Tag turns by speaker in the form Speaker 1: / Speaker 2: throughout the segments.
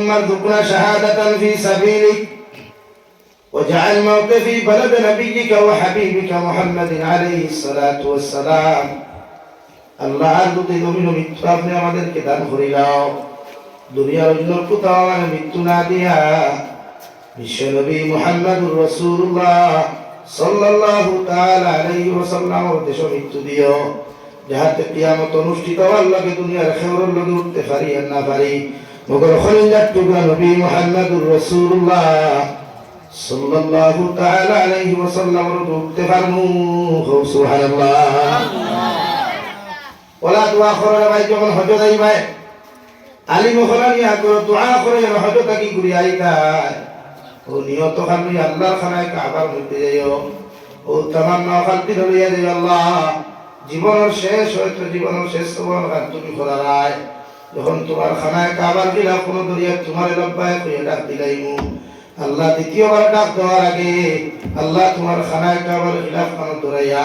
Speaker 1: اللهم ارزقنا شهادة في سبيلك واجعل الموت في بلد نبيك وحبيبك محمد عليه الصلاة والسلام আল্লাহ যদি জমিন মৃত্যু আপনি আমাদেরকে দান করে দাও দুনিয়ার অন্য কোথাও মৃত্যু না দিয়া বিশ্বনবী মুহাম্মদুর রাসূলুল্লাহ সাল্লাল্লাহু তাআলা আলাইহি ওয়াসাল্লামের দেশে মৃত্যু দিও যাহাতে কিয়ামত অনুষ্ঠিত আল্লাহকে দুনিয়ার খেবরের লগে উঠতে পারি আর না পারি মগর খলিলাত টুকরা নবী মুহাম্মদুর রাসূলুল্লাহ সাল্লাল্লাহু তাআলা আলাইহি ওয়াসাল্লামের উঠতে পারমু সুবহানাল্লাহ ওলা দোয়া করে ভাই যখন হজ যাইবে আলী মোহলানি আগর দোয়া করে হজ থাকি ঘুরে আইতা ও নিয়ত খালি আল্লাহর খানায় কাবার মধ্যে যাইও ও তামান্না খালতি ধরিয়া যাই আল্লাহ জীবনের শেষ হয়তো জীবনের শেষ তোমার তুমি খোলারায় যখন তোমার খানায় কাবার গিলা কোনো দরিয়া তোমার লব্বায় কইয়া ডাক দিলাইমু আল্লাহ দ্বিতীয়বার ডাক দেওয়ার আগে আল্লাহ তোমার খানায় কাবার খিলাফ খানো দরাইয়া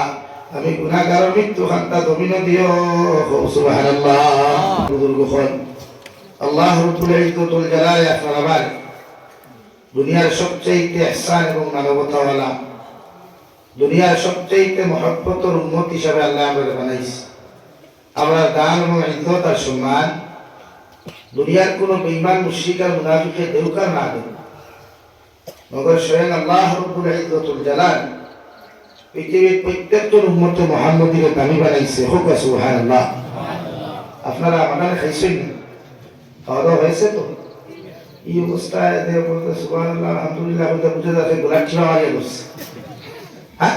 Speaker 1: আমি গুনাহগার মৃত্যু খান্তা জমিনে দিও সুবহানাল্লাহ বুজুর্গ খন আল্লাহ রাব্বুল ইজ্জতুল জালালে আপনার আবার দুনিয়ার সবচেয়ে ইহসান এবং মানবতাওয়ালা দুনিয়ার সবচেয়ে মহব্বতের উম্মত হিসাবে আল্লাহ আমাদের বানাইছে আমরা দান এবং ইজ্জত আর সম্মান দুনিয়ার কোনো বেঈমান মুশরিক আর মুনাফিকের দেউকার না দেন মগর স্বয়ং আল্লাহ রাব্বুল ইজ্জতুল জালাল পৃথিবীর প্রত্যেকজন উম্মত মুহাম্মদীকে দামি বানাইছে হোক সুবহানাল্লাহ আপনারা আমাদের খাইছেন খাওয়া হয়েছে তো এই অবস্থায় বলতে সুবহানাল্লাহ আলহামদুলিল্লাহ বলতে বুঝে যাচ্ছে গোলাপ ছিলা মারিয়ে বসছে हाँ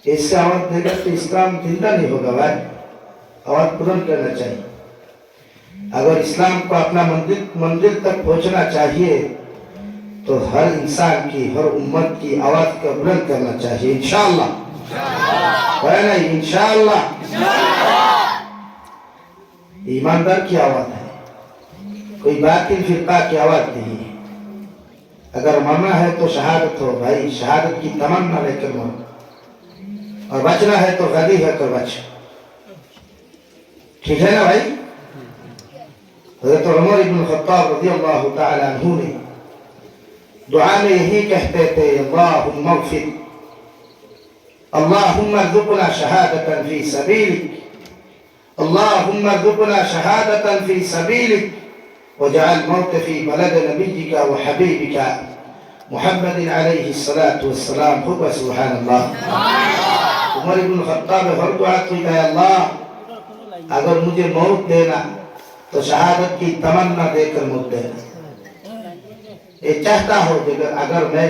Speaker 1: इससे आवाज देकर तो इस्लाम जिंदा नहीं होगा भाई आवाज पूर्ण करना चाहिए अगर इस्लाम को अपना मंदिर तक पहुंचना चाहिए तो हर इंसान की हर उम्मत की आवाज का बुलंद करना चाहिए इंशाअल्लाह है ना इंशाअल्लाह ईमानदार की आवाज है कोई बातिल फिरका की आवाज नहीं है अगर मरना है तो शहादत हो भाई शहादत की तमन्ना लेकर मरो और बचना है तो गदी होकर बच ठीक है ना भाई हज़रत उमर इब्न खत्ताब रज़ियल्लाहु ताला अन्हु ने दुआ में यही कहते थे अल्लाहुम्मा इग़फिर अल्लाहुम्मा अर्ज़ुक़ना शहादतन फ़ी सबीलिक अल्लाहुम्मा अर्ज़ुक़ना शहादतन फ़ी सबीलिक وجعل الموت في بلد نبيك وحبيبك محمد عليه الصلاة والسلام خب سبحان الله عمر بن الخطاب हर दुआ की है अल्लाह अगर मुझे मौत देना तो शहादत की तमन्ना देकर मौत देना ये चाहता हो अगर मैं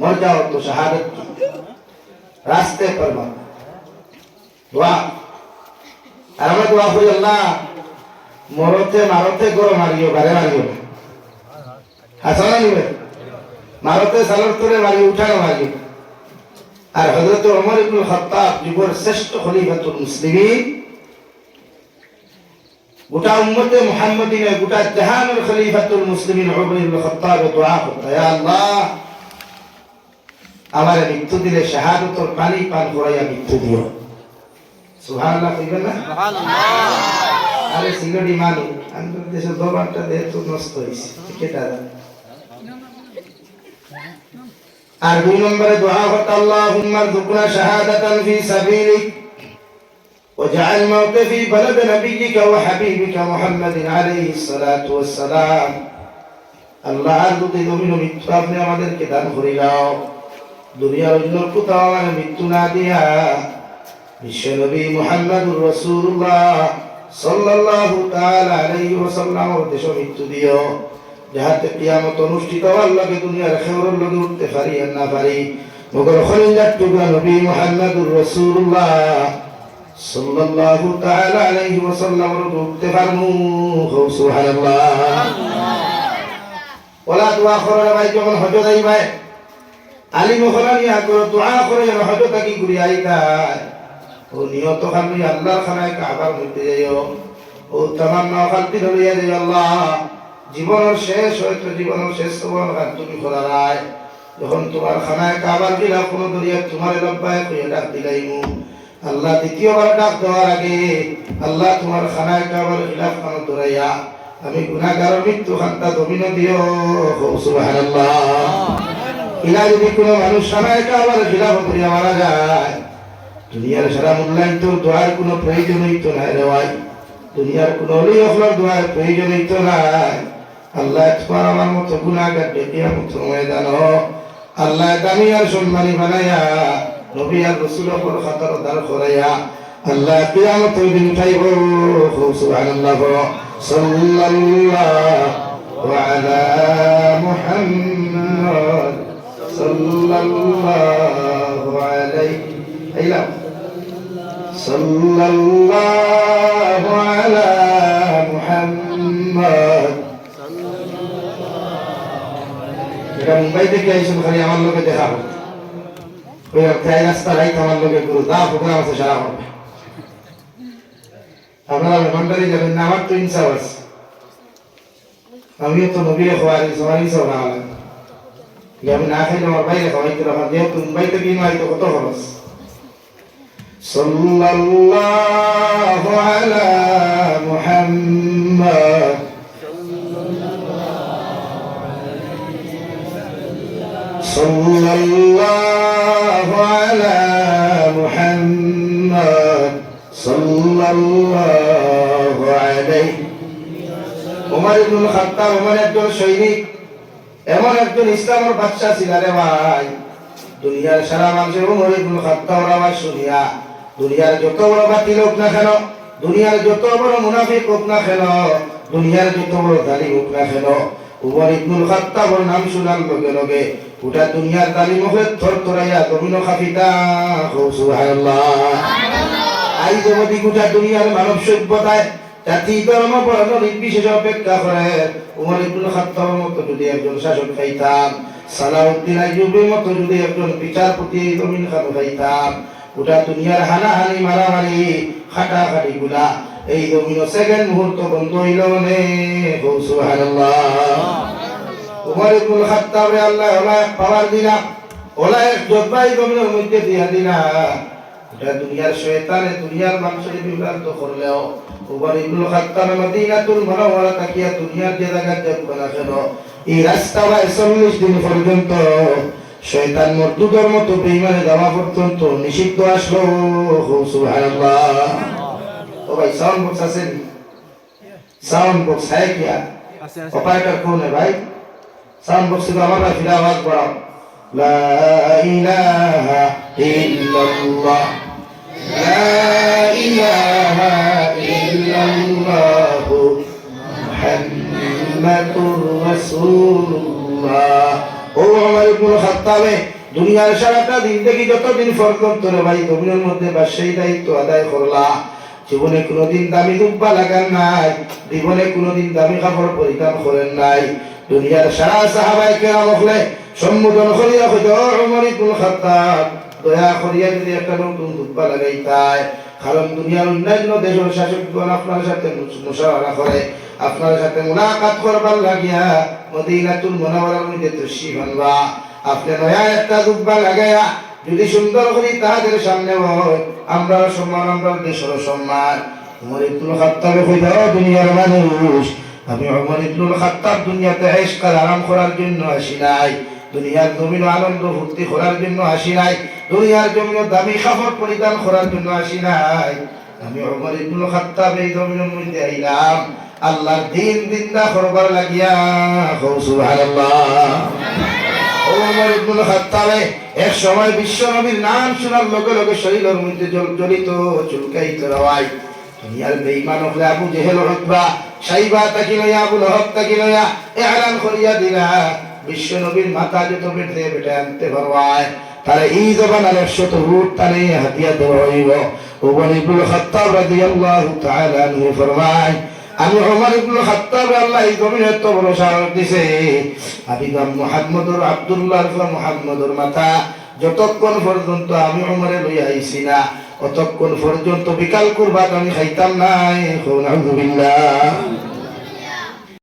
Speaker 1: मर जाऊं तो शहादत की रास्ते पर मर दुआ अरमत दुआ हुई अल्लाह মরতে মারতে গরো মারিও বারে মারিও হাসানা নিবে মারতে সালার তোরে মারিও উঠানো মারিও আর হযরত ওমর ইবনে খাত্তাব যুগের শ্রেষ্ঠ খলিফাতুল মুসলিমিন গোটা উম্মতে মুহাম্মাদিনে গোটা জাহানের খলিফাতুল মুসলিমিন ওমর ইবনে খাত্তাব দোয়া করতে ইয়া আল্লাহ আমার মৃত্যু দিলে শাহাদাতের পানি পান করাইয়া মৃত্যু দিও সুবহানাল্লাহ কইবেন না সুবহানাল্লাহ আরে সিঙ্গড়ি মানো আমাদের দেশে দবারটা দেহ তো নষ্ট হইছে কেটা আর দুই নম্বরে দোয়া করতে আল্লাহুম্মা আরযুকনা শাহাদাতান ফি সাবিলিক ওয়াজআল মাউত ফি বালাদ নবিয়িকা ওয়া হাবিবিকা মুহাম্মাদিন আলাইহিস সালাতু ওয়াস সালাম আল্লাহ যদি জমিন মৃত্যু আপনি আমাদেরকে দান করে দাও দুনিয়ার অন্য কোথাও মৃত্যু না দিয়া বিশ্বনবী মুহাম্মদুর রাসূলুল্লাহ সাল্লাল্লাহু তাআলা আলাইহি ওয়াসাল্লামের দেশে মৃত্যু দিও যাহাতে কিয়ামত অনুষ্ঠিত আল্লাহকে দুনিয়ার খেবরের লগে উঠতে পারি আর না পারি মগর খলিলাত টুকরা নবী মুহাম্মদুর রাসূলুল্লাহ সাল্লাল্লাহু তাআলা আলাইহি ওয়াসাল্লামের উঠতে পারমু সুবহানাল্লাহ ওলা দোয়া করে ভাই যখন হজ যাইবে আলী মোহলানি আগর দোয়া করে হজ থাকি ঘুরে আইতা ও নিয়ত খালি আল্লাহর খানায় কাবার মধ্যে যাইও ও তামান্না খালতি ধরিয়া যাই আল্লাহ জীবনের শেষ হয়তো জীবনের শেষ তোমার তুমি খোলারায় যখন তোমার খানায় কাবার গিলা কোনো দরিয়া তোমার লব্বায় কইয়া ডাক দিলাইমু আল্লাহ দ্বিতীয়বার ডাক দেওয়ার আগে আল্লাহ তোমার খানায় কাবার খিলাফ খানো দরাইয়া আমি গুনাহগার মৃত্যু খান্তা জমিন দিও সুবহানাল্লাহ। ইলা যদি কোনো মানুষ সময় কাবার খিলাফ করিয়া মারা যায়, দুনিয়ার সারা মূল্যায়ন তোর দোয়ার কোনো প্রয়োজন হইতো না রে ভাই। দুনিয়ার কোনো অলি অখলার দোয়ার প্রয়োজন হইতো না। আল্লাহ তোমার আমার মতো গুনাহগার ডেকিয়া মতো ময়দান আল্লাহ দামি আর সম্মানী বানাইয়া নবী আর রাসূলের উপর খাতার দার করাইয়া আল্লাহ কিয়ামতের দিন উঠাইব সুবহানাল্লাহ। সাল্লাল্লাহু আলা মুহাম্মদ সাল্লাল্লাহু আলাইহি আইলা সাল্লাল্লাহু আলা মুহাম্মদ। এটা মুম্বাই থেকে আইসুন, খালি আমার লোকে দেখা হবে ওই তাই রাস্তা রাইতে আমার লোকে গুরু দা প্রোগ্রাম আছে সারা হবে। আপনারা মেহমানদারি যাবেন না, আমার তো ইনসাফ আছে। আমিও তো নবী খোয়ারি সবারই সব রাখলাম, আমি না খাইলে আমার বাইরে খাওয়াইতে রাখা যেহেতু মুম্বাই থেকে হয়তো কত খরচ। সাল্লাল্লাহু আলা মুহাম্মদ সাল্লাল্লাহু আলা মুহাম্মদ সাল্লাল্লাহু আলাইহি। ওমর ইবনুল খাত্তাব ওমর একজন সৈনিক, এমন একজন ইসলামের বাদশা ছিল রে ভাই। দুনিয়ার সারা মানুষের ওমর ইবনুল খাত্তাব আওয়াজ শুনিয়া দুনিয়ার যত বড় বাতিল হোক না কেন, দুনিয়ার যত বড় মুনাফিক হোক না কেন, দুনিয়ার যত বড় জালিম হোক না কেন, ওমর ইবনুল খাত্তাবের নাম শোনার লগে লগে গোটা দুনিয়ার জালিম হয়ে থরথরাইয়া জমিন কাঁপিতা সুবহানাল্লাহ। আই যদি গোটা দুনিয়ার মানব সভ্যতায় জাতি ধর্ম বর্ণ নির্বিশেষে অপেক্ষা করে ওমর ইবনুল খাত্তাবের মতো যদি একজন শাসক পাইতাম, সালাউদ্দিন আইয়ুবের মতো যদি একজন বিচারপতি জমিন খান পাইতাম, গোটা দুনিয়ার হানাহানি মারামারি খাটাখাটি গুলা এই জমিন সেকেন্ড মুহূর্ত বন্ধ হইল নে সুবহানাল্লাহ। ওমর ইবনুল খাত্তাবরে আল্লাহ ওলা পাওয়ার দিলা, ওলা এক জজ্বাই জমিনের মধ্যে দিয়া দিলা। গোটা দুনিয়ার শয়তানে দুনিয়ার মানুষের বিভ্রান্ত করলেও ওমর ইবনুল খাত্তাব মদিনাতুল মুনাওয়ারা তাকিয়া দুনিয়ার যে জায়গা যাব না কেন এই রাস্তা ৪০ দিন পর্যন্ত শয়তান মরদুদের মতো বেঈমানে যাওয়া পর্যন্ত নিষিদ্ধ আসলো সুবহানাল্লাহ। ও ভাই সাউন্ড বক্স আছে? সাউন্ড বক্স है क्या? অপারেটর কোন है भाई? সাউন্ড বক্স से हमारा फिर आवाज बढ़ाओ। ला इलाहा इल्लल्लाह ला इलाहा इल्लल्लाह मुहम्मदुर রাসূলুল্লাহ। ও ওমর ইবনুল খাত্তাবে দুনিয়ার সারাটা জিন্দেগি যতদিন পর্যন্ত রে ভাই জমিনের মধ্যে বাদশাহী দায়িত্ব আদায় করলা, জীবনে কোনোদিন দামি জুব্বা লাগান নাই, জীবনে কোনোদিন দামি কাপড় পরিধান করেন নাই। দুনিয়ার সারা সাহাবায়ে কেরাম হলে সম্বোধন করিয়া কইত ও ওমর ইবনুল খাত্তাব দয়া করিয়া যদি একটা নতুন জুব্বা লাগাইতাই, কারণ দুনিয়ার অন্যান্য দেশের শাসকগণ আপনার সাথে মুশাওয়ারা করে, আপনার সাথে মুলাকাত করবার লাগিয়া মদিনাতুল মুনাওয়ারার মধ্যে তশরিফ আনবা। আপনি নয়া একটা জুব্বা লাগাইয়া যদি সুন্দর করে তাদের সামনে হয়, আমরা সম্মান, আমরা দেশের সম্মান। ওমর ইবনুল খাত্তাব কইল দুনিয়ার মানুষ, আমি ওমর ইবনুল খাত্তাব দুনিয়াতে এশ আর আরাম করার জন্য আসি নাই, দুনিয়ার জমিন আনন্দ ফুর্তি করার জন্য আসি নাই, দুনিয়ার জমিন দামি কাপড় পরিধান করার জন্য আসি নাই। আমি ওমর ইবনুল খাত্তাব এই জমিনের মধ্যে আইলাম আল্লাহর দিন জিন্দা করবার লাগিয়া সুবহানাল্লাহ। ওমর ইবনুল খাত্তাবে এক সময় বিশ্ব নবীর নাম শোনার লগে লগে শরীরের মধ্যে জ্বলিত চুলকাইত রওয়াই। দুনিয়ার বেঈমান হলে আবু জেহেল উতবা সাইবা তাকি লইয়া আবু লহব তাকি লইয়া এলান করিয়া দিলা বিশ্ব নবীর মাথা যত বেটে বেটে আনতে পারবায় তারা এই জবানার ১০০ উট তারে হাতিয়া দেওয়া হইব। ওমর ইবনুল খাত্তাব রাদিয়াল্লাহু তাআলা আনহু ফরমায় আমি ওমর ইবনুল খাত্তাব আল্লাহ এই জমিনে এত বড় সাহস দিছে, আমি নাম মুহাম্মদুর আব্দুল্লাহ মুহাম্মদুর মাথা যতক্ষণ পর্যন্ত আমি ওমরে লইয়া আইছি না অতক্ষণ পর্যন্ত বিকাল কুরবাত আমি খাইতাম নাই। আলহামদুলিল্লাহ।